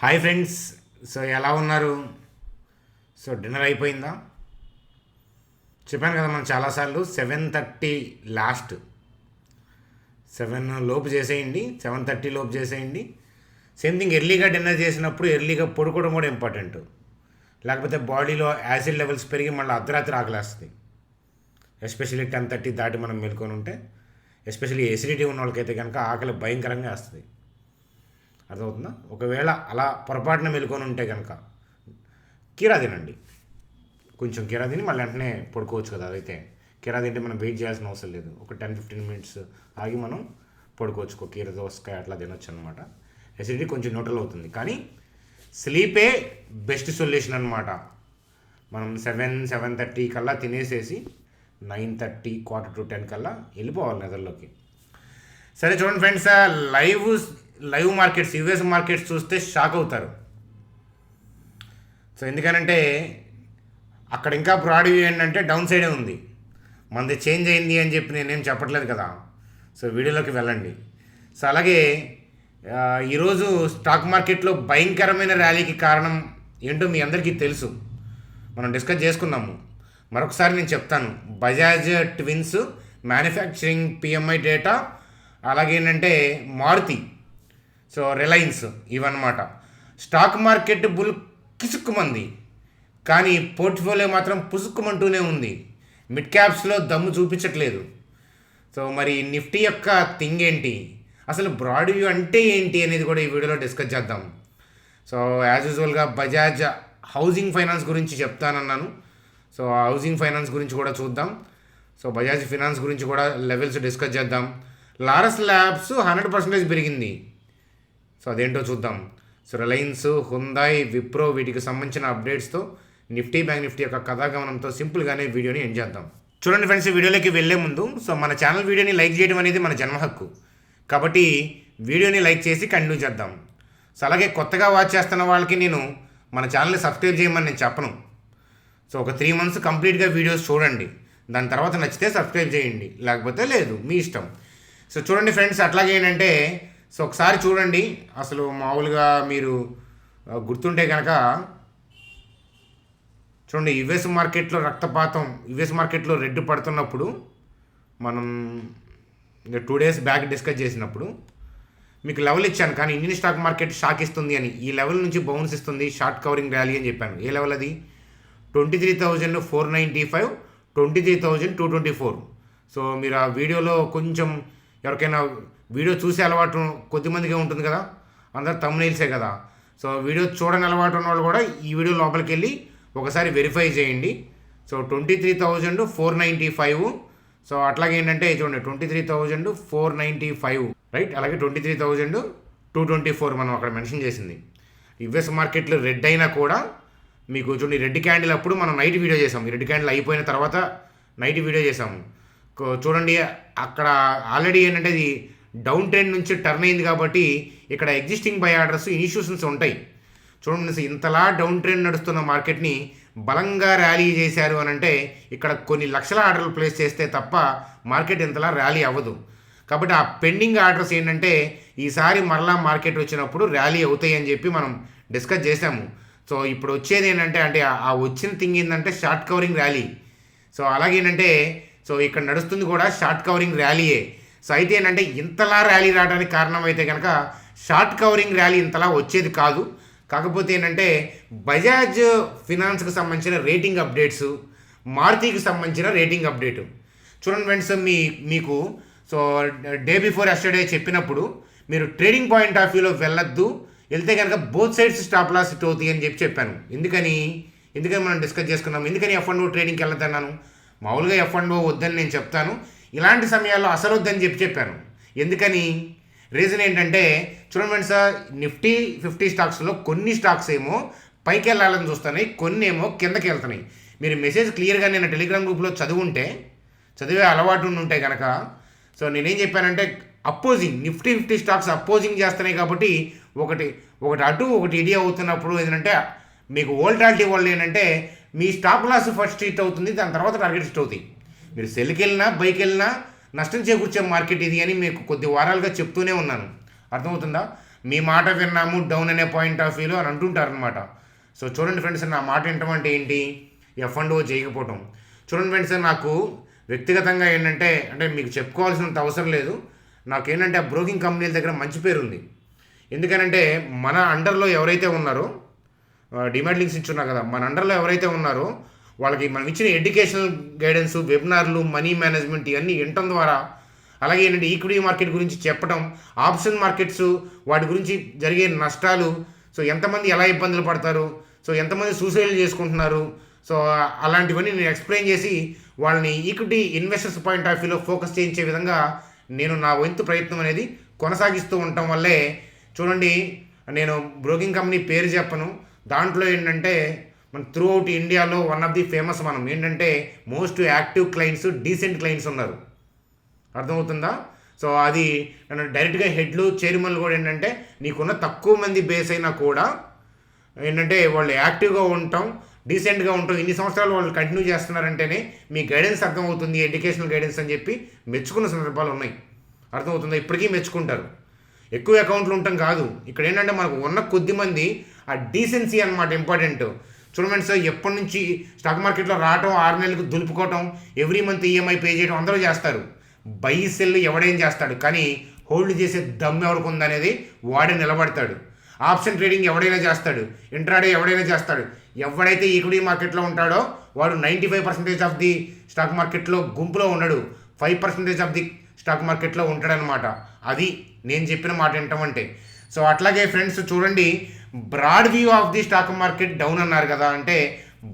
Hi friends. So ఎలా ఉన్నారు? So dinner అయిపోయిందా? చెప్పాను కదా మనం చాలాసార్లు 7:30 లాస్ట్, 7 లోపు చేసేయండి, 7:30 లోపు చేసేయండి. సేమ్ థింగ్, ఎర్లీగా డిన్నర్ చేసినప్పుడు ఎర్లీగా పడుకోవడం కూడా ఇంపార్టెంట్. లేకపోతే బాడీలో యాసిడ్ లెవెల్స్ పెరిగి మళ్ళీ అర్ధరాత్రి ఆకలేస్తుంది. ఎస్పెషల్లీ 10:30 దాటి మనం మేల్కొని ఉంటే, ఎస్పెషల్లీ ఎసిడిటీ ఉన్న వాళ్ళకైతే కనుక ఆకలి భయంకరంగా వేస్తుంది. అర్థమవుతుందా? ఒకవేళ అలా పొరపాటున మెలుకొని ఉంటే కనుక కీరా తినండి. కొంచెం కీరా తిని మళ్ళీ వెంటనే పడుకోవచ్చు కదా. అదైతే కీరా తింటే మనం వెయిట్ చేయాల్సిన అవసరం లేదు. ఒక 10-15 మినిట్స్ ఆగి మనం పడుకోవచ్చు. ఒక కీర దోసకాయ అట్లా తినొచ్చు అనమాట. ఎసిడిటీ కొంచెం న్యూట్రల్ అవుతుంది. కానీ స్లీపే బెస్ట్ సొల్యూషన్ అనమాట. మనం 7-7:30 కల్లా తినేసేసి 9:30 9:45 కల్లా వెళ్ళిపోవాలి నిద్రలోకి. సరే చూడండి friends, live markets, US markets చూస్తే షాక్ అవుతారు. సో ఎందుకనంటే అక్కడ ఇంకా బ్రాడ్ వ్యూ ఏంటంటే డౌన్ సైడే ఉంది. మనది చేంజ్ అయింది అని చెప్పి నేనేం చెప్పట్లేదు కదా. సో వీడియోలోకి వెళ్ళండి. సో అలాగే ఈరోజు స్టాక్ మార్కెట్లో భయంకరమైన ర్యాలీకి కారణం ఏంటో మీ అందరికీ తెలుసు, మనం డిస్కస్ చేసుకున్నాము. మరొకసారి నేను చెప్తాను. Bajaj twins, manufacturing PMI data, అలాగే ఏంటంటే మారుతి, సో రిలయన్స్, ఇవన్నమాట. స్టాక్ మార్కెట్ బుల్ కిసుక్కుమంది, కానీ పోర్ట్ఫోలియో మాత్రం పుసుక్కుమంటూనే ఉంది. మిడ్ క్యాప్స్లో దమ్ము చూపించట్లేదు. సో మరి నిఫ్టీ యొక్క థింగ్ ఏంటి, అసలు బ్రాడ్ వ్యూ అంటే ఏంటి అనేది కూడా ఈ వీడియోలో డిస్కస్ చేద్దాం. సో యాజ్ యూజువల్గా బజాజ్ హౌసింగ్ ఫైనాన్స్ గురించి చెప్తానన్నాను. సో హౌసింగ్ ఫైనాన్స్ గురించి కూడా చూద్దాం. సో బజాజ్ ఫినాన్స్ గురించి కూడా లెవెల్స్ డిస్కస్ చేద్దాం. లారస్ ల్యాబ్స్ 100% పెరిగింది. సో అదేంటో చూద్దాం. సో రిలయన్స్, హుందాయ్, విప్రో, వీటికి సంబంధించిన అప్డేట్స్తో నిఫ్టీ, బ్యాంక్ నిఫ్టీ యొక్క కథాగమనంతో సింపుల్గానే వీడియోని ఎండ్ చేద్దాం. చూడండి ఫ్రెండ్స్, వీడియోలోకి వెళ్ళే ముందు సో మన ఛానల్ వీడియోని లైక్ చేయడం అనేది మన జన్మ హక్కు. కాబట్టి వీడియోని లైక్ చేసి కంటిన్యూ చేద్దాం. సో అలాగే కొత్తగా వాచ్ చేస్తున్న వాళ్ళకి నేను మన ఛానల్ని సబ్స్క్రైబ్ చేయమని నేను చెప్పను. సో ఒక 3 months కంప్లీట్గా వీడియోస్ చూడండి, దాని తర్వాత నచ్చితే సబ్స్క్రైబ్ చేయండి, లేకపోతే లేదు, మీ ఇష్టం. సో చూడండి ఫ్రెండ్స్, అట్లాగే ఏంటంటే సో ఒకసారి చూడండి. అసలు మామూలుగా మీరు గుర్తుంటే కనుక చూడండి, యుఎస్ మార్కెట్లో రక్తపాతం, యుఎస్ మార్కెట్లో రెడ్ పడుతున్నప్పుడు మనం 2 days బ్యాక్ డిస్కస్ చేసినప్పుడు మీకు లెవెల్ ఇచ్చాను. కానీ ఇండియన్ స్టాక్ మార్కెట్ షాక్ ఇస్తుంది అని, ఈ లెవెల్ నుంచి బౌన్స్ ఇస్తుంది, షార్ట్ కవరింగ్ ర్యాలీ అని చెప్పాను. ఏ లెవెల్ అది? 23,495, 23,224. సో మీరు ఆ వీడియోలో కొంచెం ఎవరికైనా వీడియో చూసే అలవాటు కొద్దిమందిగా ఉంటుంది కదా, అందరు తమ్నెయిల్సే కదా. సో వీడియో చూడని అలవాటు ఉన్న వాళ్ళు కూడా ఈ వీడియో లోపలికి వెళ్ళి ఒకసారి వెరిఫై చేయండి. సో 23,495. సో అట్లాగే ఏంటంటే చూడండి 23,495, రైట్. అలాగే 23,224 మనం అక్కడ మెన్షన్ చేసింది. యుఎస్ మార్కెట్లో రెడ్ అయినా కూడా మీకు చూడండి, రెడ్ క్యాండిల్ అప్పుడు మనం నైట్ వీడియో చేసాము. రెడ్ క్యాండిల్ అయిపోయిన తర్వాత నైట్ వీడియో చేసాము. చూడండి అక్కడ ఆల్రెడీ ఏంటంటే ఇది డౌన్ ట్రెండ్ నుంచి టర్న్ అయింది కాబట్టి ఇక్కడ ఎగ్జిస్టింగ్ బై ఆర్డర్స్, ఇన్స్టిట్యూషన్స్ ఉంటాయి. చూడండి, ఇంతలా డౌన్ ట్రెండ్ నడుస్తున్న మార్కెట్ని బలంగా ర్యాలీ చేశారు అని అంటే ఇక్కడ కొన్ని లక్షల ఆర్డర్లు ప్లేస్ చేస్తే తప్ప మార్కెట్ ఇంతలా ర్యాలీ అవ్వదు. కాబట్టి ఆ పెండింగ్ ఆర్డర్స్ ఏంటంటే ఈసారి మరలా మార్కెట్ వచ్చినప్పుడు ర్యాలీ అవుతాయి అని చెప్పి మనం డిస్కస్ చేసాము. సో ఇప్పుడు వచ్చేది ఏంటంటే ఆ వచ్చిన థింగ్ ఏంటంటే షార్ట్ కవరింగ్ ర్యాలీ. సో అలాగేంటంటే సో ఇక్కడ నడుస్తుంది కూడా షార్ట్ కవరింగ్ ర్యాలీయే. సో అయితే ఏంటంటే ఇంతలా ర్యాలీ రావడానికి కారణం అయితే కనుక షార్ట్ కవరింగ్ ర్యాలీ ఇంతలా వచ్చేది కాదు. కాకపోతే ఏంటంటే బజాజ్ ఫినాన్స్కి సంబంధించిన రేటింగ్ అప్డేట్స్, మారుతికి సంబంధించిన రేటింగ్ అప్డేటు చూడండి ఫ్రెండ్స్. మీకు సో డే బిఫోర్ ఎస్టర్డే చెప్పినప్పుడు మీరు ట్రేడింగ్ పాయింట్ ఆఫ్ వ్యూలో వెళ్ళొద్దు, వెళ్తే కనుక both sides stop loss hit అవుతాయి అని చెప్పాను. ఎందుకని మనం డిస్కస్ చేసుకున్నాం. ఎందుకని F&O ట్రేడింగ్కి వెళ్ళొద్దన్నాను? మామూలుగా F&O వద్దని నేను చెప్తాను, ఇలాంటి సమయాల్లో అసలు వద్దని చెప్పాను. ఎందుకని? రీజన్ ఏంటంటే చూడండి ఫ్రెండ్స్, నిఫ్టీ 50 స్టాక్స్లో కొన్ని స్టాక్స్ ఏమో పైకి వెళ్ళాలని చూస్తున్నాయి, కొన్ని ఏమో కిందకి వెళ్తున్నాయి. మీరు మెసేజ్ క్లియర్గా నేను టెలిగ్రామ్ గ్రూప్లో చదివే అలవాటు ఉంటే కనుక సో నేనేం చెప్పానంటే అపోజింగ్, నిఫ్టీ 50 స్టాక్స్ అపోజింగ్ చేస్తున్నాయి కాబట్టి ఒకటి అటు ఒకటి ఇడి అవుతున్నప్పుడు ఏంటంటే మీకు వోల్టాలిటీ వల్ల ఏంటంటే మీ స్టాప్ లాస్ ఫస్ట్ హిట్ అవుతుంది, దాని తర్వాత టార్గెట్ హిట్ అవుతాయి. మీరు సెల్కి వెళ్ళినా బైక్ వెళ్ళినా నష్టం చేకూర్చే మార్కెట్ ఇది అని మీకు కొద్ది వారాలుగా చెప్తూనే ఉన్నాను. అర్థమవుతుందా? మీ మాట విన్నాము డౌన్ అనే పాయింట్ ఆఫ్ వ్యూలో అని అంటుంటారనమాట. సో చూడండి ఫ్రెండ్స్, నా మాట వినటం అంటే ఏంటి? F&O చేయకపోవటం. చూడండి ఫ్రెండ్స్, నాకు వ్యక్తిగతంగా ఏంటంటే అంటే మీకు చెప్పుకోవాల్సినంత అవసరం లేదు. నాకేంటంటే ఆ బ్రోకింగ్ కంపెనీల దగ్గర మంచి పేరు ఉంది. ఎందుకనంటే మన అండర్లో ఎవరైతే ఉన్నారో డిమాట్ లింక్స్ ఇచ్చున్నా కదా, మన అండర్లో ఎవరైతే ఉన్నారో వాళ్ళకి మనం ఇచ్చిన ఎడ్యుకేషనల్ గైడెన్స్, వెబినార్లు, మనీ మేనేజ్మెంట్ ఇవన్నీ వినటం ద్వారా, అలాగే ఏంటంటే ఈక్విటీ మార్కెట్ గురించి చెప్పడం, ఆప్షన్ మార్కెట్స్ వాటి గురించి జరిగే నష్టాలు, సో ఎంతమంది ఎలా ఇబ్బందులు పడతారు, సో ఎంతమంది సూసైడ్ చేసుకుంటున్నారు, సో అలాంటివన్నీ నేను ఎక్స్ప్లెయిన్ చేసి వాళ్ళని ఈక్విటీ ఇన్వెస్టర్స్ పాయింట్ ఆఫ్ వ్యూలో ఫోకస్ చేయించే విధంగా నేను నా వంతు ప్రయత్నం అనేది కొనసాగిస్తూ ఉండటం వల్లే చూడండి, నేను బ్రోకింగ్ కంపెనీ పేరు చెప్పను, దాంట్లో ఏంటంటే మన త్రూ అవుట్ ఇండియాలో వన్ ఆఫ్ ది ఫేమస్, మనం ఏంటంటే most active clients, decent clients ఉన్నారు. అర్థమవుతుందా? సో అది డైరెక్ట్గా హెడ్లు, చైర్మన్లు కూడా ఏంటంటే నీకున్న తక్కువ మంది బేస్ అయినా కూడా ఏంటంటే వాళ్ళు యాక్టివ్గా ఉంటాం, డీసెంట్గా ఉంటాం, ఇన్ని సంవత్సరాలు వాళ్ళు కంటిన్యూ చేస్తున్నారంటేనే మీ గైడెన్స్ అర్థమవుతుంది, ఎడ్యుకేషనల్ గైడెన్స్ అని చెప్పి మెచ్చుకున్న సందర్భాలు ఉన్నాయి. అర్థమవుతుందా? ఇప్పటికీ మెచ్చుకుంటారు. ఎక్కువ అకౌంట్లు ఉండటం కాదు, ఇక్కడ ఏంటంటే మనకు ఉన్న కొద్ది మంది ఆ డీసెన్సీ అనమాట ఇంపార్టెంట్. చూడండి సార్, ఎప్పటి నుంచి స్టాక్ మార్కెట్లో రావటం, 6 నెలలకు దులుపుకోవటం, ఎవ్రీ మంత్ ఈఎంఐ పే చేయడం అందరూ చేస్తారు. బై సెల్ ఎవడేం చేస్తాడు, కానీ హోల్డ్ చేసే దమ్ ఎవరికి ఉందనేది వాడే నిలబడతాడు. ఆప్షన్ ట్రేడింగ్ ఎవడైనా చేస్తాడు, ఇంట్రాడే ఎవడైనా చేస్తాడు. ఎవడైతే ఈక్విటీ మార్కెట్లో ఉంటాడో వాడు 95% ఆఫ్ ది స్టాక్ మార్కెట్లో గుంపులో ఉండడు, 5% ఆఫ్ ది స్టాక్ మార్కెట్లో ఉంటాడనమాట. అది నేను చెప్పిన మాట వింటామంటే. సో అట్లాగే ఫ్రెండ్స్ చూడండి, broad view of the stock market down అన్నారు కదా, అంటే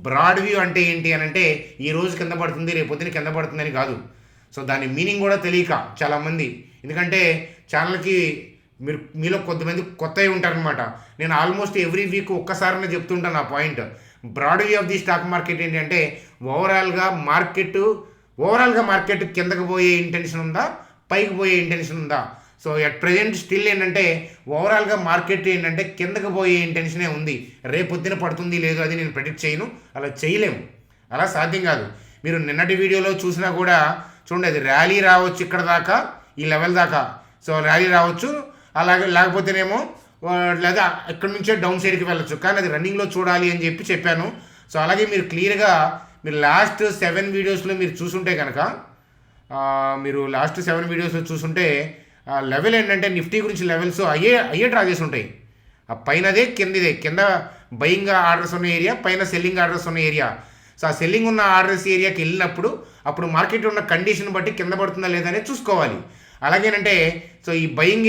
బ్రాడ్ వ్యూ అంటే ఏంటి అని అంటే ఈ రోజు కింద పడుతుంది, రేపు పొద్దున కింద పడుతుందని కాదు. సో దాని మీనింగ్ కూడా తెలియక చాలామంది, ఎందుకంటే ఛానల్కి మీలో కొంతమంది కొత్తవి ఉంటారనమాట. నేను ఆల్మోస్ట్ ఎవ్రీ వీక్ ఒక్కసారైనా చెప్తుంటాను ఆ point. Broad view of the stock market ఏంటి అంటే ఓవరాల్గా మార్కెట్ కిందకు పోయే ఇంటెన్షన్ ఉందా, పైకి పోయే ఇంటెన్షన్ ఉందా? సో ఎట్ ప్రజెంట్ స్టిల్ ఏంటంటే ఓవరాల్గా మార్కెట్ ఏంటంటే కిందకు పోయే ఇంటెన్షనే ఉంది. రేపొద్దున పడుతుంది లేదు అది నేను ప్రెడిక్ట్ చేయను, అలా చేయలేము, అలా సాధ్యం కాదు. మీరు నిన్నటి వీడియోలో చూసినా కూడా చూడండి, అది ర్యాలీ రావచ్చు ఇక్కడ దాకా, ఈ లెవెల్ దాకా. సో ర్యాలీ రావచ్చు, అలాగే లేకపోతేనేమో లేదా ఇక్కడ నుంచే డౌన్ సైడ్కి వెళ్ళచ్చు, కానీ అది రన్నింగ్లో చూడాలి అని చెప్పాను. సో అలాగే మీరు క్లియర్గా మీరు లాస్ట్ 7 వీడియోస్లో మీరు చూసుంటే కనుక, మీరు లాస్ట్ 7 వీడియోస్లో చూసుంటే లెవెల్ ఏంటంటే నిఫ్టీ గురించి లెవెల్స్ అయ్యే డ్రా చేసి ఉంటాయి. ఆ పైనదే కింద బయింగ్ ఆర్డర్స్ ఉన్న ఏరియా, పైన సెల్లింగ్ ఆర్డర్స్ ఉన్న ఏరియా. సో ఆ సెల్లింగ్ ఉన్న ఆర్డర్స్ ఏరియాకి వెళ్ళినప్పుడు అప్పుడు మార్కెట్ ఉన్న కండిషన్ బట్టి కింద పడుతుందా లేదా అనేది చూసుకోవాలి. అలాగేనంటే సో ఈ బయింగ్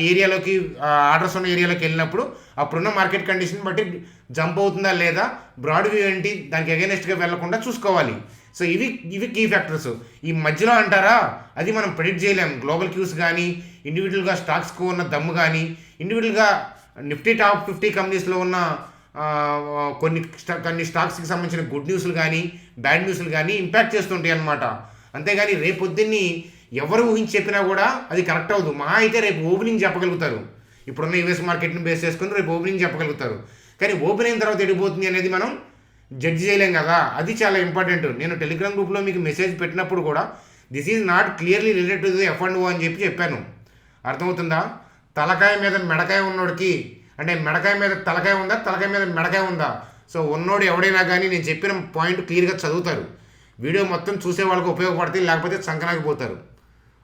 ఏరియాలోకి ఆర్డర్స్ ఉన్న ఏరియాలోకి వెళ్ళినప్పుడు అప్పుడున్న మార్కెట్ కండిషన్ బట్టి జంప్ అవుతుందా లేదా, బ్రాడ్ వ్యూ ఏంటి, దానికి అగైనెస్ట్గా వెళ్లకుండా చూసుకోవాలి. సో ఇవి కీ ఫ్యాక్టర్స్. ఈ మధ్యలో అంటారా, అది మనం ప్రెడిక్ట్ చేయలేం. గ్లోబల్ క్యూస్ కానీ, ఇండివిజువల్గా స్టాక్స్కు ఉన్న దమ్ము కానీ, ఇండివిజువల్గా నిఫ్టీ టాప్ 50 కంపెనీస్లో ఉన్న కొన్ని స్టాక్స్కి సంబంధించిన గుడ్ న్యూస్లు కానీ, బ్యాడ్ న్యూస్లు కానీ ఇంపాక్ట్ చేస్తుంటాయి అన్నమాట. అంతేగాని రేపొద్దున్ని ఎవరు ఊహించి చెప్పినా కూడా అది కరెక్ట్ అవ్వదు. మహా అయితే రేపు ఓపెనింగ్ చెప్పగలుగుతారు, ఇప్పుడున్న యూఎస్ మార్కెట్ని బేస్ చేసుకుని రేపు ఓపెనింగ్ చెప్పగలుగుతారు, కానీ ఓపెన్ అయిన తర్వాత ఎడిపోతుంది అనేది మనం జడ్జి చేయలేం కదా. అది చాలా ఇంపార్టెంట్. నేను టెలిగ్రామ్ గ్రూప్లో మీకు మెసేజ్ పెట్టినప్పుడు కూడా this is not clearly related to the F&O అని చెప్పాను. అర్థమవుతుందా? తలకాయ మీద మెడకాయ ఉన్నోడికి, అంటే మెడకాయ మీద తలకాయ ఉందా, తలకాయ మీద మెడకాయ ఉందా? సో ఉన్నోడు ఎవడైనా కానీ నేను చెప్పిన పాయింట్ క్లియర్గా చదువుతారు, వీడియో మొత్తం చూసే వాళ్ళకి ఉపయోగపడతాయి, లేకపోతే సంకనాగిపోతారు.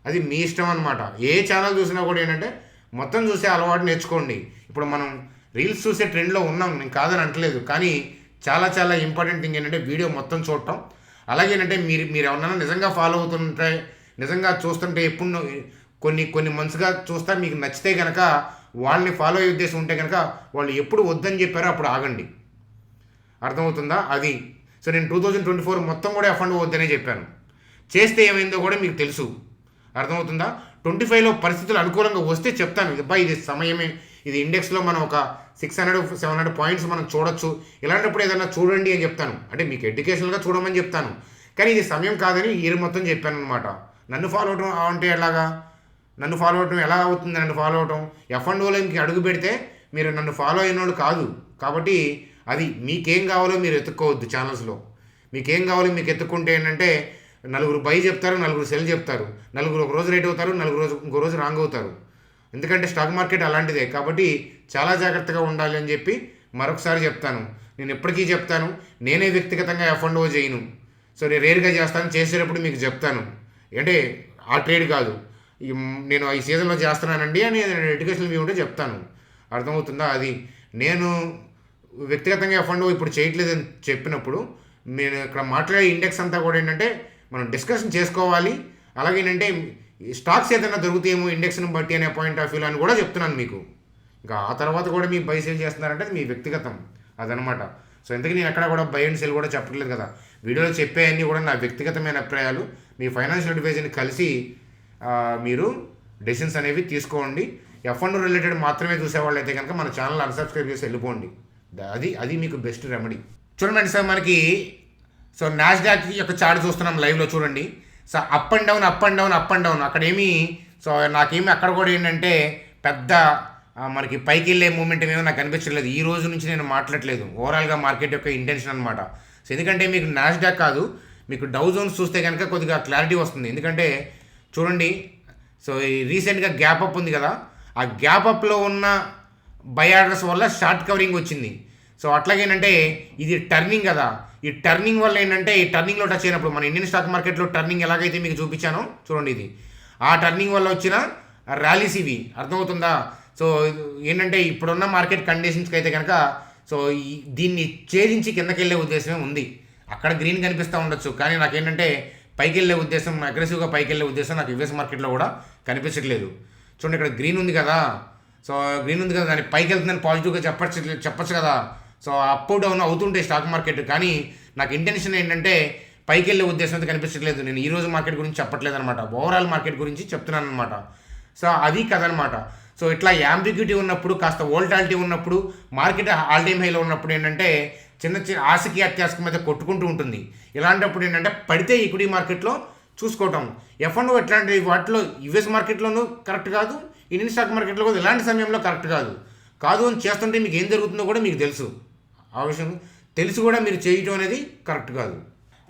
అది మీ ఇష్టం అనమాట. ఏ ఛానల్ చూసినా కూడా ఏంటంటే మొత్తం చూసే అలవాటు నేర్చుకోండి. ఇప్పుడు మనం రీల్స్ చూసే ట్రెండ్లో ఉన్నాం, నేను కాదని అంటలేదు, కానీ చాలా చాలా ఇంపార్టెంట్ థింగ్ ఏంటంటే వీడియో మొత్తం చూడటం. అలాగేనంటే మీరు ఎవరన్నా నిజంగా ఫాలో అవుతుంటే, నిజంగా చూస్తుంటే, ఎప్పుడు కొన్ని మంత్స్గా చూస్తా మీకు నచ్చితే కనుక వాళ్ళని ఫాలో అయ్యే ఉద్దేశం ఉంటే కనుక వాళ్ళు ఎప్పుడు వద్దని చెప్పారో అప్పుడు ఆగండి. అర్థమవుతుందా? అది. సో నేను 2024 మొత్తం కూడా F&O వద్దనే చెప్పాను. చేస్తే ఏమైందో కూడా మీకు తెలుసు. అర్థమవుతుందా? 25లో పరిస్థితులు అనుకూలంగా వస్తే చెప్తాను, ఇది సమయమే, ఇది ఇండెక్స్లో మనం ఒక 600-700 పాయింట్స్ మనం చూడొచ్చు, ఇలాంటప్పుడు ఏదైనా చూడండి అని చెప్తాను. అంటే మీకు ఎడ్యుకేషనల్గా చూడమని చెప్తాను, కానీ ఇది సమయం కాదని ఇయర్ మొత్తం చెప్పాను అనమాట. నన్ను ఫాలో అవటం అంటే ఎలాగా? నన్ను ఫాలో అవటం ఎలా అవుతుంది? నన్ను ఫాలో అవటం F&Oలోకి అడుగు పెడితే మీరు నన్ను ఫాలో అయిన వాళ్ళు కాదు. కాబట్టి అది మీకేం కావాలో మీరు ఎత్తుక్కోవద్దు. ఛానల్స్లో మీకేం కావాలో మీకు ఎత్తుక్కుంటే ఏంటంటే నలుగురు బై చెప్తారు, నలుగురు సెల్ చెప్తారు, నలుగురు ఒక రోజు రైట్ అవుతారు, ఇంకో రోజు రాంగ్ అవుతారు. ఎందుకంటే స్టాక్ మార్కెట్ అలాంటిదే. కాబట్టి చాలా జాగ్రత్తగా ఉండాలి అని చెప్పి మరొకసారి చెప్తాను. నేను ఎప్పటికీ చెప్తాను, నేనే వ్యక్తిగతంగా F&O చేయను. సో నేను రేర్గా చేస్తాను, చేసేటప్పుడు మీకు చెప్తాను. అంటే ఆ ట్రేడ్ కాదు, నేను ఈ సీజన్లో చేస్తున్నానండి అని ఎడ్యుకేషనల్ వ్యూ ఉంటే చెప్తాను. అర్థమవుతుందా? అది నేను వ్యక్తిగతంగా F&O ఇప్పుడు చేయట్లేదని చెప్పినప్పుడు నేను ఇక్కడ మాట్లాడే ఇండెక్స్ అంతా కూడా ఏంటంటే మనం డిస్కషన్ చేసుకోవాలి. అలాగే ఏంటంటే స్టాక్స్ ఏదైనా దొరుకుతాయేమో ఇండెక్స్ని బట్టి అనే పాయింట్ ఆఫ్ వ్యూలో అని కూడా చెప్తున్నాను మీకు. ఇంకా ఆ తర్వాత కూడా మీ బై సేల్ చేస్తున్నారంటే మీ వ్యక్తిగతం అదనమాట. సో ఎందుకు నేను ఎక్కడ కూడా బై అండ్ సేల్ కూడా చెప్పట్లేదు కదా. వీడియోలో చెప్పేవన్నీ కూడా నా వ్యక్తిగతమైన అభిప్రాయాలు. మీ ఫైనాన్షియల్ అడ్వైజర్ని కలిసి మీరు డెసిషన్స్ అనేవి తీసుకోండి. F&O రిలేటెడ్ మాత్రమే చూసేవాళ్ళు అయితే కనుక మన ఛానల్ అన్సబ్స్క్రైబ్ చేసి వెళ్ళిపోండి. అది మీకు బెస్ట్ రెమెడీ. చూడండి సార్, మనకి సో నాస్డాక్ యొక్క చార్ట్ చూస్తున్నాం లైవ్లో. చూడండి so up and down up and down up and down. అక్కడేమి సో నాకేమి అక్కడ కూడా ఏంటంటే పెద్ద మనకి పైకి వెళ్ళే మూమెంట్ ఏమో నాకు అనిపించలేదు. ఈ రోజు నుంచి నేను మాట్లాడలేదు, ఓవరాల్గా మార్కెట్ యొక్క ఇంటెన్షన్ అనమాట. సో ఎందుకంటే మీకు నాస్డాక్ కాదు, మీకు డౌ జోన్స్ చూస్తే కనుక కొద్దిగా క్లారిటీ వస్తుంది. ఎందుకంటే చూడండి, సో ఈ రీసెంట్గా గ్యాప్ అప్ ఉంది కదా, ఆ గ్యాప్ అప్లో ఉన్న బై ఆర్డర్స్ వల్ల షార్ట్ కవరింగ్ వచ్చింది. సో అట్లాగేంటంటే ఇది టర్నింగ్ కదా, ఈ టర్నింగ్ వల్ల ఏంటంటే ఈ టర్నింగ్లో టచ్ అయినప్పుడు మన ఇండియన్ స్టాక్ మార్కెట్లో టర్నింగ్ ఎలాగైతే మీకు చూపించానో చూడండి, ఇది ఆ టర్నింగ్ వల్ల వచ్చిన ర్యాలీస్ ఇవి. అర్థమవుతుందా? సో ఏంటంటే ఇప్పుడున్న మార్కెట్ కండిషన్స్కి అయితే కనుక సో దీన్ని ఛేదించి కిందకి వెళ్ళే ఉద్దేశమే ఉంది. అక్కడ గ్రీన్ కనిపిస్తూ ఉండొచ్చు, కానీ నాకేంటంటే పైకి వెళ్ళే ఉద్దేశం, అగ్రెసివ్గా పైకి వెళ్ళే ఉద్దేశం నాకు యుఎస్ మార్కెట్లో కూడా కనిపించట్లేదు. చూడండి ఇక్కడ గ్రీన్ ఉంది కదా, సో గ్రీన్ ఉంది కదా, దాన్ని పైకి వెళ్తుందని పాజిటివ్గా చెప్పచ్చు కదా. సో అప్ డౌన్ అవుతుంటాయి స్టాక్ మార్కెట్, కానీ నాకు ఇంటెన్షన్ ఏంటంటే పైకి వెళ్ళే ఉద్దేశం అయితే కనిపించట్లేదు. నేను ఈరోజు మార్కెట్ గురించి చెప్పట్లేదు అనమాట, ఓవరాల్ మార్కెట్ గురించి చెప్తున్నాను అనమాట. సో అది కదనమాట. సో ఇట్లా యాంబిగ్యూటీ ఉన్నప్పుడు, కాస్త వోల్టాలిటీ ఉన్నప్పుడు, మార్కెట్ ఆల్ టైమ్ హైలో ఉన్నప్పుడు ఏంటంటే చిన్న చిన్న ఆశకి అత్యాశకి మీద కొట్టుకుంటూ ఉంటుంది. ఇలాంటప్పుడు ఏంటంటే పడితే ఈక్విటీ మార్కెట్లో చూసుకోవటం. F&O ఎట్లాంటి వాటిలో యుఎస్ మార్కెట్లోనూ కరెక్ట్ కాదు, ఇండియన్ స్టాక్ మార్కెట్లో కూడా ఇలాంటి సమయంలో కరెక్ట్ కాదు అని చేస్తుంటే మీకు ఏం జరుగుతుందో కూడా మీకు తెలుసు. ఆ విషయం తెలిసి కూడా మీరు చేయటం అనేది కరెక్ట్ కాదు.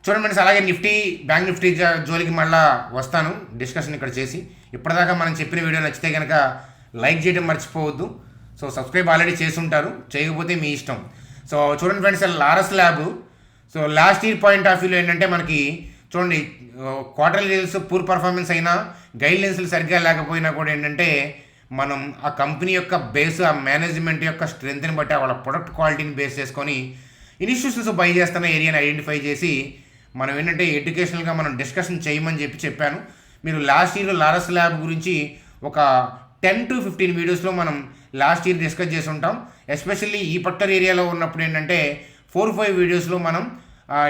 చూడండి ఫ్రెండ్స్, అలాగే నిఫ్టీ, బ్యాంక్ నిఫ్టీ జోలికి మళ్ళీ వస్తాను డిస్కషన్ ఇక్కడ చేసి. ఇప్పటిదాకా మనం చెప్పిన వీడియో నచ్చితే కనుక లైక్ చేయడం మర్చిపోవద్దు. సో సబ్స్క్రైబ్ ఆల్రెడీ చేసి ఉంటారు, చేయకపోతే మీ ఇష్టం. సో చూడండి friends, Laurus lab so last year point of వ్యూలో ఏంటంటే మనకి చూడండి క్వార్టర్లీ రిజల్ట్స్ పూర్ పర్ఫార్మెన్స్ అయినా, గైడ్లైన్స్లు సరిగ్గా లేకపోయినా కూడా ఏంటంటే మనం ఆ కంపెనీ యొక్క బేస్, ఆ మేనేజ్మెంట్ యొక్క స్ట్రెంత్ని బట్టి, వాళ్ళ ప్రొడక్ట్ క్వాలిటీని బేస్ చేసుకొని ఇన్స్టిట్యూషన్స్ బై చేస్తున్న ఏరియాని ఐడెంటిఫై చేసి మనం ఏంటంటే ఎడ్యుకేషనల్గా మనం డిస్కషన్ చేయమని చెప్పాను. మీరు లాస్ట్ ఇయర్ లారస్ ల్యాబ్ గురించి ఒక 10 to 15 వీడియోస్లో మనం లాస్ట్ ఇయర్ డిస్కస్ చేసి ఉంటాం. ఎస్పెషల్లీ ఈ పర్టికులర్ ఏరియాలో ఉన్నప్పుడు ఏంటంటే 4-5 వీడియోస్లో మనం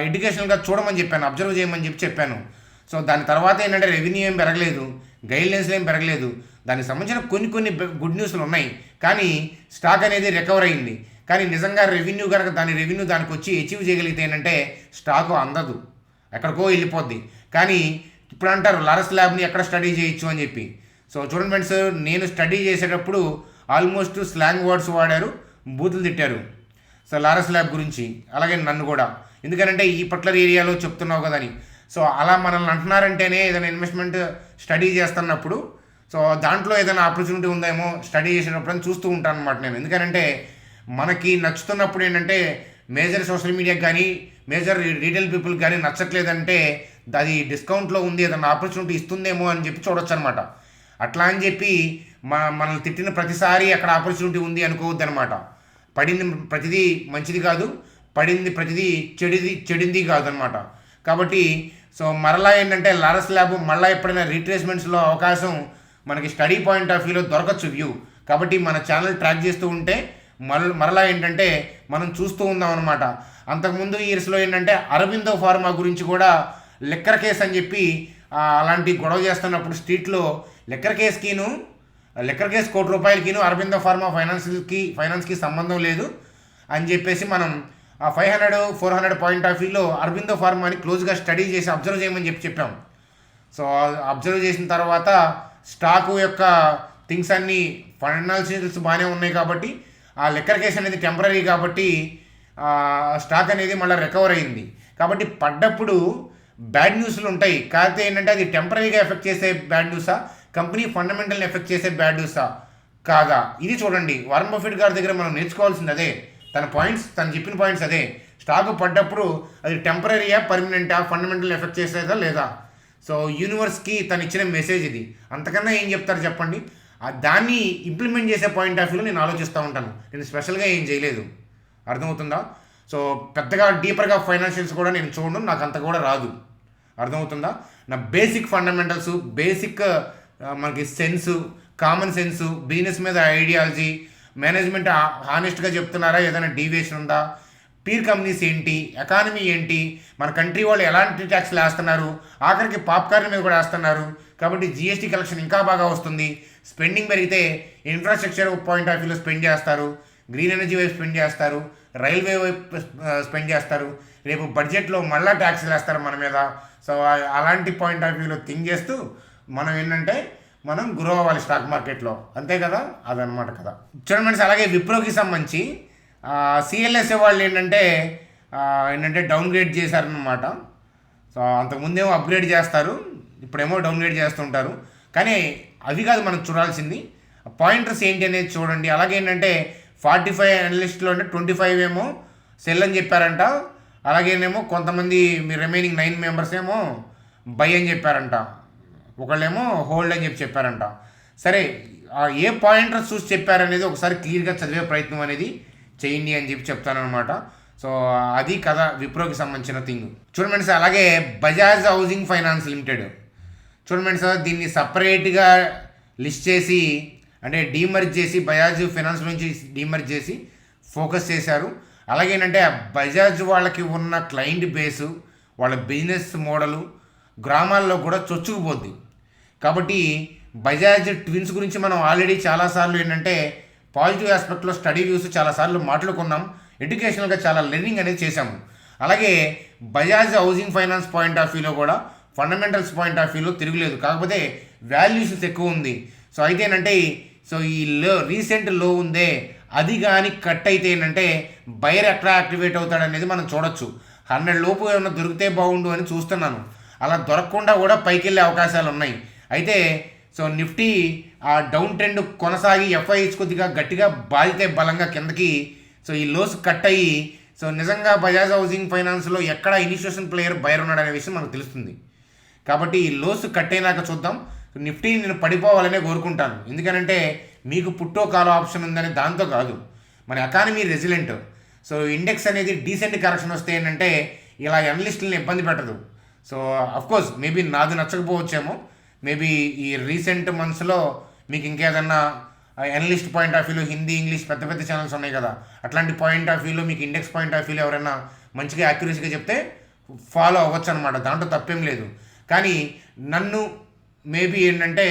ఎడ్యుకేషనల్గా చూడమని చెప్పాను, అబ్జర్వ్ చేయమని చెప్పాను. సో దాని తర్వాత ఏంటంటే రెవెన్యూ ఏం పెరగలేదు, గైడ్లైన్స్లో ఏం పెరగలేదు, దానికి సంబంధించిన కొన్ని గుడ్ న్యూస్లు ఉన్నాయి, కానీ స్టాక్ అనేది రికవర్ అయింది. కానీ నిజంగా రెవెన్యూ కనుక దానికి వచ్చి అచీవ్ చేయగలిగితే ఏంటంటే స్టాకు అందదు, ఎక్కడికో వెళ్ళిపోద్ది. కానీ ఇప్పుడు అంటారు లారస్ ల్యాబ్ని ఎక్కడ స్టడీ చేయొచ్చు అని చెప్పి. సో చూడండి ఫ్రెండ్స్, నేను స్టడీ చేసేటప్పుడు ఆల్మోస్ట్ స్లాంగ్ వర్డ్స్ వాడారు, బూతులు తిట్టారు సో లారస్ ల్యాబ్ గురించి, అలాగే నన్ను కూడా. ఎందుకంటే ఈ పర్టికులర్ ఏరియాలో చెప్తున్నావు కదని. సో అలా మనల్ని అంటున్నారంటేనే ఏదైనా ఇన్వెస్ట్మెంట్ స్టడీ చేస్తున్నప్పుడు సో దాంట్లో ఏదైనా ఆపర్చునిటీ ఉందేమో స్టడీ చేసేటప్పుడు అని చూస్తూ ఉంటాను అనమాట నేను. ఎందుకంటే మనకి నచ్చుతున్నప్పుడు ఏంటంటే మేజర్ సోషల్ మీడియాకి కానీ, మేజర్ రీటైల్ పీపుల్కి కానీ నచ్చట్లేదంటే అది డిస్కౌంట్లో ఉంది, ఏదైనా ఆపర్చునిటీ ఇస్తుందేమో అని చెప్పి చూడొచ్చు అనమాట. అట్లా అని చెప్పి మనల్ని తిట్టిన ప్రతిసారి అక్కడ ఆపర్చునిటీ ఉంది అనుకోవద్దు అనమాట. పడింది ప్రతిదీ మంచిది కాదు, పడింది ప్రతిదీ చెడింది కాదు అనమాట. కాబట్టి సో మరలా ఏంటంటే లారస్ ల్యాబ్ మళ్ళీ ఎప్పుడైనా రీట్రేస్మెంట్స్లో అవకాశం మనకి స్టడీ పాయింట్ ఆఫ్ వ్యూలో దొరకచ్చు వ్యూ. కాబట్టి మన ఛానల్ ట్రాక్ చేస్తూ ఉంటే మరలా ఏంటంటే మనం చూస్తూ ఉందాం అనమాట. అంతకుముందు ఇయర్స్లో ఏంటంటే అరబిందో ఫార్మా గురించి కూడా లిక్కర్ కేస్ అని చెప్పి అలాంటి గొడవ చేస్తున్నప్పుడు స్ట్రీట్లో లిక్కర్ కేస్ ₹1 కోటి అరబిందో ఫార్మా ఫైనాన్స్కి సంబంధం లేదు అని చెప్పేసి మనం 500-400 పాయింట్ ఆఫ్ వ్యూలో అరబిందో ఫార్మాని క్లోజ్గా స్టడీ చేసి అబ్జర్వ్ చేయమని చెప్పాం. సో అబ్జర్వ్ చేసిన తర్వాత స్టాకు యొక్క థింగ్స్ అన్నీ ఫైనాన్షియల్స్ బాగానే ఉన్నాయి కాబట్టి ఆ లిక్కర్ కేస్ అనేది టెంపరీ కాబట్టి స్టాక్ అనేది మళ్ళీ రికవర్ అయింది. కాబట్టి పడ్డప్పుడు బ్యాడ్ న్యూస్లు ఉంటాయి, కాకపోతే ఏంటంటే అది టెంపరీగా ఎఫెక్ట్ చేసే బ్యాడ్ న్యూసా, కంపెనీ ఫండమెంటల్ని ఎఫెక్ట్ చేసే బ్యాడ్ న్యూసా కాదా? ఇది చూడండి. వారన్ బఫెట్ గారి దగ్గర మనం నేర్చుకోవాల్సింది అదే. తను చెప్పిన పాయింట్స్ అదే. స్టాక్ పడ్డప్పుడు అది టెంపరీయా పర్మనెంటా, ఫండమెంటల్ ఎఫెక్ట్ చేసేదా లేదా? సో యూనివర్స్కి తను ఇచ్చిన మెసేజ్ ఇది. అంతకన్నా ఏం చెప్తారు చెప్పండి? దాన్ని ఇంప్లిమెంట్ చేసే పాయింట్ ఆఫ్ వ్యూలో నేను ఆలోచిస్తూ ఉంటాను. నేను స్పెషల్గా ఏం చేయలేదు. అర్థమవుతుందా? సో పెద్దగా డీపర్గా ఫైనాన్షియల్స్ కూడా నేను చూడను, నాకు అంత కూడా రాదు. అర్థమవుతుందా? నా బేసిక్ ఫండమెంటల్స్, బేసిక్ మనకి సెన్సు, కామన్ సెన్సు, బిజినెస్ మీద ఐడియాలజీ, మేనేజ్మెంట్ హానెస్ట్గా చెప్తున్నారా, ఏదైనా డీవియేషన్ ఉందా, పీర్ కంపెనీస్ ఏంటి, ఎకానమీ ఏంటి, మన కంట్రీ వాళ్ళు ఎలాంటి ట్యాక్స్లు వేస్తున్నారు, ఆఖరికి పాప్కార్న్ మీద కూడా వేస్తున్నారు. కాబట్టి జిఎస్టీ కలెక్షన్ ఇంకా బాగా వస్తుంది. స్పెండింగ్ పెరిగితే ఇన్ఫ్రాస్ట్రక్చర్ పాయింట్ ఆఫ్ వ్యూలో స్పెండ్ చేస్తారు, గ్రీన్ ఎనర్జీ వైపు స్పెండ్ చేస్తారు, రైల్వే వైపు స్పెండ్ చేస్తారు. రేపు బడ్జెట్లో మళ్ళీ ట్యాక్స్లు వేస్తారు మన మీద. సో అలాంటి పాయింట్ ఆఫ్ వ్యూలో థింక్ చేస్తూ మనం ఏంటంటే మనం గ్రో అవ్వాలి స్టాక్ మార్కెట్లో, అంతే కదా? అదనమాట కదా. చూడండి ఫ్రెండ్స్, అలాగే విప్రోకి సంబంధించి సిఎల్ఎస్ఏ వాళ్ళు ఏంటంటే డౌన్గ్రేడ్ చేశారనమాట. సో అంతకుముందేమో అప్గ్రేడ్ చేస్తారు, ఇప్పుడేమో డౌన్గ్రేడ్ చేస్తుంటారు. కానీ అవి కాదు మనం చూడాల్సింది, పాయింటర్స్ ఏంటి అనేది చూడండి. అలాగే ఏంటంటే 45 అనలిస్ట్లో అంటే 25 ఏమో సెల్ అని చెప్పారంట. అలాగేనేమో కొంతమంది మీ రిమైనింగ్ 9 మెంబర్స్ ఏమో బై అని చెప్పారంట, ఒకళ్ళేమో హోల్డ్ అని చెప్పారంట. సరే, ఏ పాయింటర్స్ చూసి చెప్పారనేది ఒకసారి క్లియర్గా చదివే ప్రయత్నం అనేది చేయండి అని చెప్తానమాట. సో అది కదా విప్రోకి సంబంధించిన థింగ్. చూడండి సార్, అలాగే బజాజ్ హౌసింగ్ ఫైనాన్స్ లిమిటెడ్ చూడండి సార్, దీన్ని సపరేట్గా లిస్ట్ చేసి అంటే డీమర్జ్ చేసి బజాజ్ ఫైనాన్స్ నుంచి డీమర్జ్ చేసి ఫోకస్ చేశారు. అలాగేంటంటే ఆ బజాజ్ వాళ్ళకి ఉన్న క్లయింట్ బేసు, వాళ్ళ బిజినెస్ మోడలు గ్రామాల్లో కూడా చొచ్చుకుపోద్ది. కాబట్టి బజాజ్ ట్విన్స్ గురించి మనం ఆల్రెడీ చాలాసార్లు ఏంటంటే పాజిటివ్ ఆస్పెక్ట్లో స్టడీ వ్యూస్ చాలాసార్లు మాట్లాడుకున్నాం, ఎడ్యుకేషనల్గా చాలా లెర్నింగ్ అనేది చేశాము. అలాగే Bajaj housing finance point of వ్యూలో కూడా ఫండమెంటల్స్ పాయింట్ ఆఫ్ వ్యూలో తిరుగులేదు, కాకపోతే వాల్యూషన్స్ ఎక్కువ ఉంది. సో అయితే ఏంటంటే ఈ రీసెంట్ లో ఉందే అది కానీ కట్ అయితే ఏంటంటే బయర్ ఎట్లా యాక్టివేట్ అవుతాడనేది మనం చూడొచ్చు. 100 లోపు ఏమైనా దొరికితే బాగుండు అని చూస్తున్నాను. అలా దొరకకుండా కూడా పైకి వెళ్ళే అవకాశాలు ఉన్నాయి. అయితే నిఫ్టీ ఆ డౌన్ ట్రెండ్ కొనసాగి ఎఫ్ఐహెచ్ కొద్దిగా గట్టిగా బాధితే బలంగా కిందకి ఈ లోస్ కట్ అయ్యి నిజంగా బజాజ్ హౌసింగ్ ఫైనాన్స్లో ఎక్కడ ఇన్స్టిట్యూషన్ ప్లేయర్ బయర్ ఉన్నాడనే విషయం మనకు తెలుస్తుంది. కాబట్టి ఈ లోస్ కట్ అయినాక చూద్దాం. నిఫ్టీ నేను పడిపోవాలనే కోరుకుంటాను, ఎందుకనంటే మీకు పుట్టో కాలో ఆప్షన్ ఉందని దాంతో కాదు, మన ఎకానమీ రెసిలెంట్. ఇండెక్స్ అనేది డీసెంట్ కరెక్షన్ వస్తే ఏంటంటే ఇలా అనలిస్టులను ఇబ్బంది పెట్టదు. అఫ్కోర్స్ మేబీ నాది నచ్చకపోవచ్చేమో, మేబీ ఈ రీసెంట్ మంత్స్లో మీకు ఇంకేదన్నా అనలిస్ట్ పాయింట్ ఆఫ్ వ్యూలో హిందీ ఇంగ్లీష్ పెద్ద పెద్ద ఛానల్స్ ఉన్నాయి కదా, అట్లాంటి పాయింట్ ఆఫ్ వ్యూలో మీకు ఇండెక్స్ పాయింట్ ఆఫ్ వ్యూలో ఎవరైనా మంచిగా యాక్యురసీగా చెప్తే ఫాలో అవ్వచ్చు అనమాట, దాంట్లో తప్పేం లేదు. కానీ నన్ను మేబీ ఏంటంటే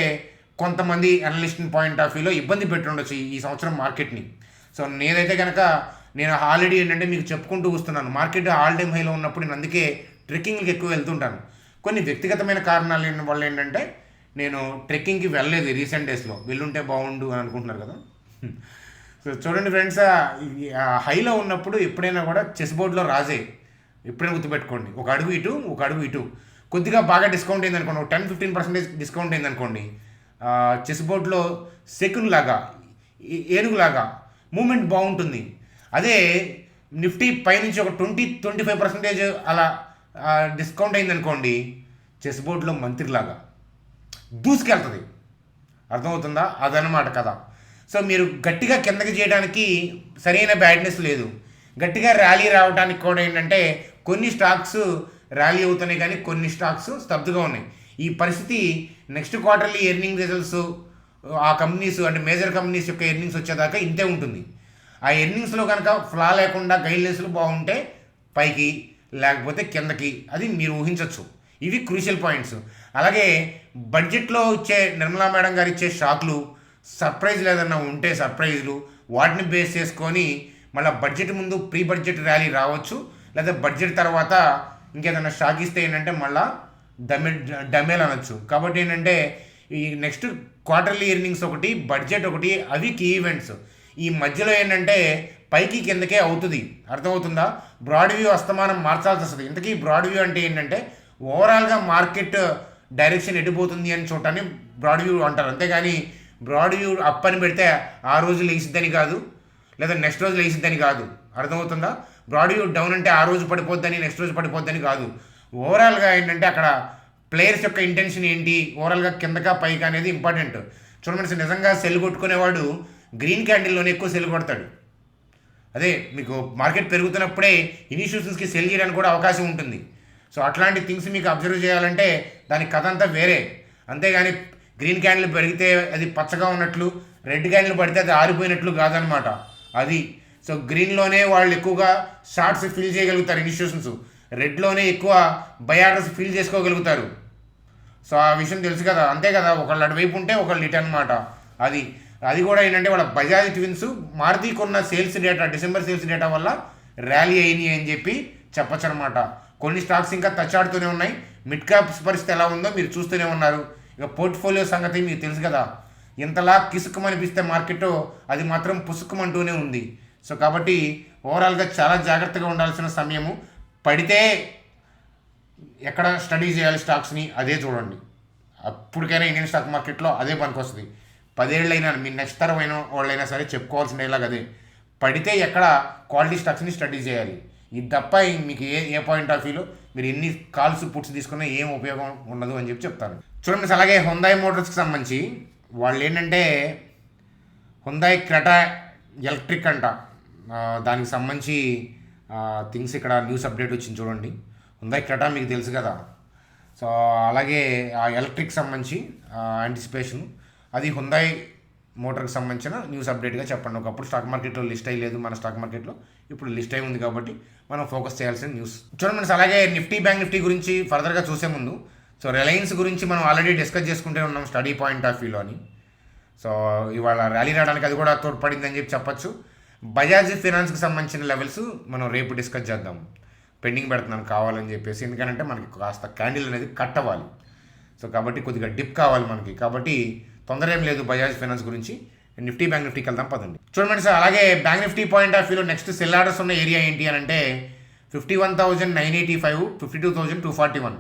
కొంతమంది అనలిస్ట్ పాయింట్ ఆఫ్ వ్యూలో ఇబ్బంది పెట్టుండొచ్చు ఈ సంవత్సరం మార్కెట్ని. నేనైతే కనుక నేను ఆల్రెడీ ఏంటంటే మీకు చెప్పుకుంటూ వస్తున్నాను, మార్కెట్ ఆల్ టైమ్ హైలో ఉన్నప్పుడు నేను అందుకే ట్రెక్కింగ్కి ఎక్కువ వెళ్తుంటాను. కొన్ని వ్యక్తిగతమైన కారణాల వల్ల ఏంటంటే నేను ట్రెక్కింగ్కి వెళ్ళలేదు రీసెంట్ డేస్లో, వెళ్ళుంటే బాగుండు అని అనుకుంటున్నారు కదా. చూడండి ఫ్రెండ్స్, హైలో ఉన్నప్పుడు ఎప్పుడైనా కూడా చెస్ బోర్డ్లో రాజే, ఎప్పుడైనా గుర్తుపెట్టుకోండి. ఒక అడుగు ఇటు ఒక అడుగు ఇటు, కొద్దిగా బాగా డిస్కౌంట్ అయిందనుకోండి, 10-15% డిస్కౌంట్ అయిందనుకోండి, చెస్ బోర్డ్లో సెకండ్ లాగా ఏనుగులాగా మూమెంట్ బాగుంటుంది. అదే నిఫ్టీ పైనుంచి ఒక 20-25% అలా డిస్కౌంట్ అయిందనుకోండి, చెస్ బోర్డ్లో మంత్రిలాగా దూసుకెళ్తుంది. అర్థమవుతుందా? అదనమాట కదా. మీరు గట్టిగా కిందకి చేయడానికి సరైన బ్యాడ్నెస్ లేదు, గట్టిగా ర్యాలీ రావడానికి కూడా ఏంటంటే కొన్ని స్టాక్స్ ర్యాలీ అవుతున్నాయి కానీ కొన్ని స్టాక్స్ స్తబ్దుగా ఉన్నాయి. ఈ పరిస్థితి నెక్స్ట్ క్వార్టర్లీ ఎర్నింగ్ రిజల్ట్స్ ఆ కంపెనీస్ అంటే మేజర్ కంపెనీస్ యొక్క ఎర్నింగ్స్ వచ్చేదాకా ఇంతే ఉంటుంది. ఆ ఎర్నింగ్స్లో కనుక ఫ్లా లేకుండా గైడ్లైన్స్లు బాగుంటే పైకి, లేకపోతే కిందకి, అది మీరు ఊహించవచ్చు. ఇవి క్రూషియల్ పాయింట్స్. అలాగే బడ్జెట్లో ఇచ్చే నిర్మలా మేడం గారు ఇచ్చే షాక్లు, సర్ప్రైజ్లు ఏదన్నా ఉంటే సర్ప్రైజ్లు, వాటిని బేస్ చేసుకొని మళ్ళీ బడ్జెట్ ముందు ప్రీ బడ్జెట్ ర్యాలీ రావచ్చు, లేదా బడ్జెట్ తర్వాత ఇంకేదైనా షాక్ ఇస్తే ఏంటంటే మళ్ళీ డమేల్ అనొచ్చు. కాబట్టి ఏంటంటే ఈ నెక్స్ట్ క్వార్టర్లీ ఎర్నింగ్స్ ఒకటి, బడ్జెట్ ఒకటి, అవి కీ ఈవెంట్స్. ఈ మధ్యలో ఏంటంటే పైకి కిందకే అవుతుంది. అర్థమవుతుందా? బ్రాడ్ వ్యూ అస్తమానం మార్చాల్సి వస్తుంది. ఇంతకీ బ్రాడ్ వ్యూ అంటే ఏంటంటే ఓవరాల్గా మార్కెట్ డైరెక్షన్ ఎడిపోతుంది అని చూడటాన్ని బ్రాడ్ వ్యూ అంటారు. అంతేగాని బ్రాడ్ వ్యూ అప్ అని పెడితే ఆ రోజు లేచిద్దని కాదు, లేదా నెక్స్ట్ రోజు లేచిద్దని కాదు. అర్థమవుతుందా? బ్రాడ్ వ్యూ డౌన్ అంటే ఆ రోజు పడిపోద్దని, నెక్స్ట్ రోజు పడిపోద్దని కాదు. ఓవరాల్గా ఏంటంటే అక్కడ ప్లేయర్స్ యొక్క ఇంటెన్షన్ ఏంటి, ఓవరాల్గా కిందగా పైకి అనేది ఇంపార్టెంట్. చూడమని నిజంగా సెల్ కొట్టుకునేవాడు గ్రీన్ క్యాండిల్లోనే ఎక్కువ సెల్ కొడతాడు. అదే మీకు మార్కెట్ పెరుగుతున్నప్పుడే ఇన్స్టిట్యూషన్స్కి సెల్ చేయడానికి కూడా అవకాశం ఉంటుంది. సో అట్లాంటి థింగ్స్ మీకు అబ్జర్వ్ చేయాలంటే దాని కథ అంతా వేరే. అంతేగాని గ్రీన్ క్యాండిల్ పెరిగితే అది పచ్చగా ఉన్నట్లు, రెడ్ క్యాండిల్ పడితే అది ఆరిపోయినట్లు కాదనమాట అది. సో గ్రీన్లోనే వాళ్ళు ఎక్కువగా షార్ట్స్ ఫిల్ చేయగలుగుతారు ఇన్స్టిట్యూషన్స్, రెడ్లోనే ఎక్కువ బై ఆర్డర్స్ ఫిల్ చేసుకోగలుగుతారు. సో ఆ విషయం తెలుసు కదా, అంతే కదా, ఒకళ్ళు అటువైపు ఉంటే ఒకళ్ళు ఇటు అనమాట. అది కూడా ఏంటంటే వాళ్ళ బజాజ్ ట్విన్స్ మారుతి కొన్న sales data, December sales data వల్ల ర్యాలీ అయినాయి అని చెప్పి చెప్పచ్చు అనమాట. కొన్ని స్టాక్స్ ఇంకా తచ్చాడుతూనే ఉన్నాయి. మిడ్ క్యాప్స్ పరిస్థితి ఎలా ఉందో మీరు చూస్తూనే ఉన్నారు. ఇక పోర్ట్ఫోలియో సంగతి మీకు తెలుసు కదా, ఇంతలా కిసుకమనిపిస్తే మార్కెట్ అది మాత్రం పుసుకమంటూనే ఉంది. సో కాబట్టి ఓవరాల్గా చాలా జాగ్రత్తగా ఉండాల్సిన సమయము. పడితే ఎక్కడ స్టడీ చేయాలి స్టాక్స్ని అదే చూడండి. అప్పటికైనా ఇండియన్ స్టాక్ మార్కెట్లో అదే పనికొస్తుంది. 10 ఏళ్ళైనా మీ నెక్స్ట్ తరమైన వాళ్ళైనా సరే చెప్పుకోవాల్సిన ఇలాగ అదే, పడితే ఎక్కడ క్వాలిటీ స్టాక్స్ని స్టడీ చేయాలి. ఇది తప్ప మీకు ఏ పాయింట్ ఆఫ్ వ్యూలో మీరు ఎన్ని కాల్స్ పుట్స్ తీసుకున్నా ఏం ఉపయోగం ఉండదు అని చెప్పి చెప్తాను. చూడండి, అలాగే హుందాయ్ మోటార్స్కి సంబంధించి వాళ్ళు ఏంటంటే హుందాయ్ క్రెటా ఎలక్ట్రిక్ అంట, దానికి సంబంధించి థింగ్స్ ఇక్కడ న్యూస్ అప్డేట్ వచ్చింది చూడండి. హుందాయ్ క్రెటా మీకు తెలుసు కదా. సో అలాగే ఆ ఎలక్ట్రిక్ సంబంధించి యాంటిసిపేషన్, అది హుందాయ్ మోటార్కి సంబంధించిన న్యూస్ అప్డేట్గా చెప్పండి. ఒకప్పుడు స్టాక్ మార్కెట్లో లిస్ట్ అయ్యలేదు మన స్టాక్ మార్కెట్లో, ఇప్పుడు లిస్ట్ అయి ఉంది కాబట్టి మనం ఫోకస్ చేయాల్సిన న్యూస్. చూడండి, అలాగే నిఫ్టీ బ్యాంక్ నిఫ్టీ గురించి ఫర్దర్గా చూసే ముందు, సో రిలయన్స్ గురించి మనం ఆల్రెడీ డిస్కస్ చేసుకుంటే ఉన్నాం స్టడీ పాయింట్ ఆఫ్ వ్యూలో అని. సో ఇవాళ ర్యాలీ రావడానికి అది కూడా తోడ్పడిందని చెప్పి చెప్పచ్చు. బజాజ్ ఫైనాన్స్కి సంబంధించిన లెవెల్స్ మనం రేపు డిస్కస్ చేద్దాం. పెండింగ్ పెడుతున్నాను కావాలని చెప్పేసి, ఎందుకంటే మనకి కాస్త క్యాండిల్ అనేది కట్ అవ్వాలి. సో కాబట్టి కొద్దిగా డిప్ కావాలి మనకి, కాబట్టి తొందర ఏం లేదు బజాజ్ ఫైనాన్స్ గురించి. నిఫ్టీ బ్యాంక్ నిఫ్టీకి వెళ్దాం పదండి. చూడండి సార్, అలాగే బ్యాంక్ నిఫ్టీ పాయింట్ ఆఫ్ వ్యూలో నెక్స్ట్ సెల్ ఆర్డర్స్ ఉన్న ఏరియా ఏంటి అని అంటే 51,985, 52,241.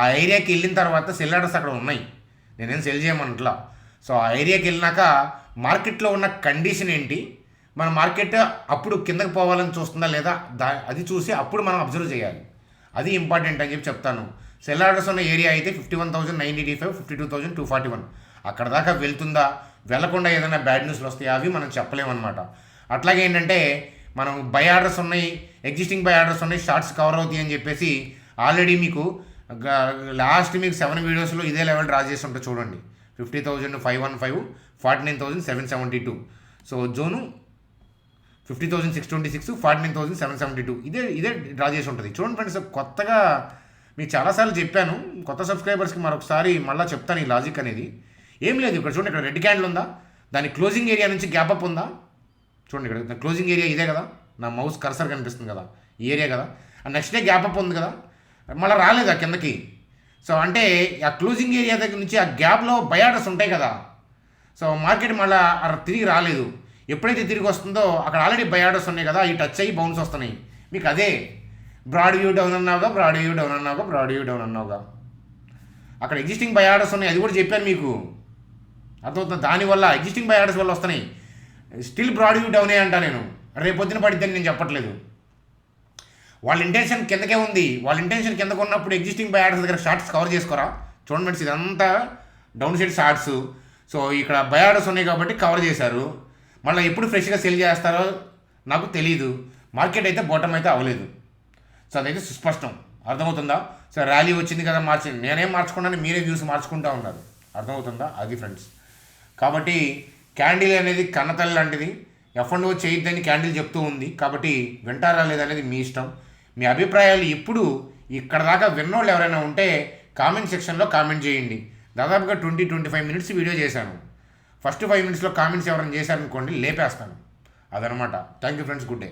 ఆ ఏరియాకి వెళ్ళిన తర్వాత సెల్ ఆర్డర్స్ అక్కడ ఉన్నాయి, నేనేం సెల్ చేయమన్నట్లా. సో ఆ ఏరియాకి వెళ్ళినాక మార్కెట్లో ఉన్న కండిషన్ ఏంటి, మన మార్కెట్ అప్పుడు కిందకి పోవాలని చూస్తుందా లేదా అది చూసి అప్పుడు మనం అబ్జర్వ్ చేయాలి. అది ఇంపార్టెంట్ అని చెప్పి చెప్తాను. సెల్ ఆర్డర్స్ ఉన్న ఏరియా అయితే 51,985, 52,241. అక్కడ దాకా వెళ్తుందా, వెళ్లకుండా ఏదైనా బ్యాడ్ న్యూస్లు వస్తాయి, అవి మనం చెప్పలేమన్నమాట. అట్లాగే ఏంటంటే మనం బై ఆర్డర్స్ ఉన్నాయి, ఎగ్జిస్టింగ్ బై ఆర్డర్స్ ఉన్నాయి, షార్ట్స్ కవర్ అవుతాయి అని చెప్పేసి ఆల్రెడీ మీకు లాస్ట్ మీకు 7 వీడియోస్లో ఇదే లెవెల్ డ్రా చేసి ఉంటే చూడండి. 50,515, 49,772. సో జోను 50,626, 49,772 ఇదే డ్రా చేసి ఉంటుంది. చూడండి ఫ్రెండ్స్, కొత్తగా మీకు చాలాసార్లు చెప్పాను, కొత్త సబ్స్క్రైబర్స్కి మరొకసారి మళ్ళీ చెప్తాను ఈ లాజిక్ అనేది. ఏం లేదు, ఇక్కడ చూడండి, ఇక్కడ రెడ్ క్యాండిల్ ఉందా, దాని క్లోజింగ్ ఏరియా నుంచి గ్యాప్ అప్ ఉందా, చూడండి ఇక్కడ క్లోజింగ్ ఏరియా ఇదే కదా, నా మౌస్ కర్సర్ కనిపిస్తుంది కదా, ఈ ఏరియా కదా. నెక్స్ట్ డే గ్యాప్ అప్ ఉంది కదా, మళ్ళీ రాలేదు ఆ కిందకి. సో అంటే ఆ క్లోజింగ్ ఏరియా దగ్గర నుంచి ఆ గ్యాప్లో బై ఆర్డర్స్ ఉంటాయి కదా. సో మార్కెట్ మళ్ళీ తిరిగి రాలేదు. ఎప్పుడైతే తిరిగి వస్తుందో అక్కడ ఆల్రెడీ బై ఆర్డర్స్ ఉన్నాయి కదా, ఈ టచ్ అయ్యి బౌన్స్ వస్తున్నాయి. మీకు అదే బ్రాడ్ వ్యూ డౌన్ అన్నావుగా, బ్రాడ్ వ్యూ డౌన్ అన్నావుగా, బ్రాడ్ వ్యూ డౌన్ అన్నావుగా, అక్కడ ఎగ్జిస్టింగ్ బై ఆర్డర్స్ ఉన్నాయి, అది కూడా చెప్పాను మీకు, అర్థమవుతుంది. దానివల్ల ఎగ్జిస్టింగ్ బై ఆర్డర్స్ వల్ల వస్తున్నాయి. స్టిల్ బ్రాడ్ వ్యూ డౌనే అంటా నేను, రేపొద్దున పడిద్దని నేను చెప్పట్లేదు. వాళ్ళ ఇంటెన్షన్ కిందకే ఉంది, వాళ్ళ ఇంటెన్షన్ కిందకు ఉన్నప్పుడు ఎగ్జిస్టింగ్ బై ఆర్డర్స్ దగ్గర షార్ట్స్ కవర్ చేసుకోరా. చూడండి ఫ్రెండ్స్, ఇదంతా డౌన్ సైడ్ షార్ట్స్. సో ఇక్కడ బై ఆర్డర్స్ ఉన్నాయి కాబట్టి కవర్ చేశారు. మళ్ళీ ఎప్పుడు ఫ్రెష్గా సెల్ చేస్తారో నాకు తెలీదు. మార్కెట్ అయితే బాటమ్ అయితే అవ్వలేదు. సో అదైతే సుస్పష్టం, అర్థమవుతుందా. సో ర్యాలీ వచ్చింది కదా మార్చింది, నేనేం మార్చుకున్నాను, మీరే వ్యూస్ మార్చుకుంటూ ఉన్నారు, అర్థమవుతుందా. అది ఫ్రెండ్స్, కాబట్టి క్యాండిల్ అనేది కన్నతల్లి లాంటిది, F&O చేయొద్దని క్యాండిల్ చెప్తూ ఉంది. కాబట్టి వింటారా లేదనేది మీ ఇష్టం. మీ అభిప్రాయాలు ఇప్పుడు ఇక్కడ దాకా విన్నోళ్ళు ఎవరైనా ఉంటే కామెంట్ సెక్షన్లో కామెంట్ చేయండి. దాదాపుగా 20-25 మినిట్స్ వీడియో చేశాను. ఫస్ట్ 5 మినిట్స్లో కామెంట్స్ ఎవరైనా చేశారనుకోండి లేపేస్తాను, అదనమాట. Thank you friends, good day.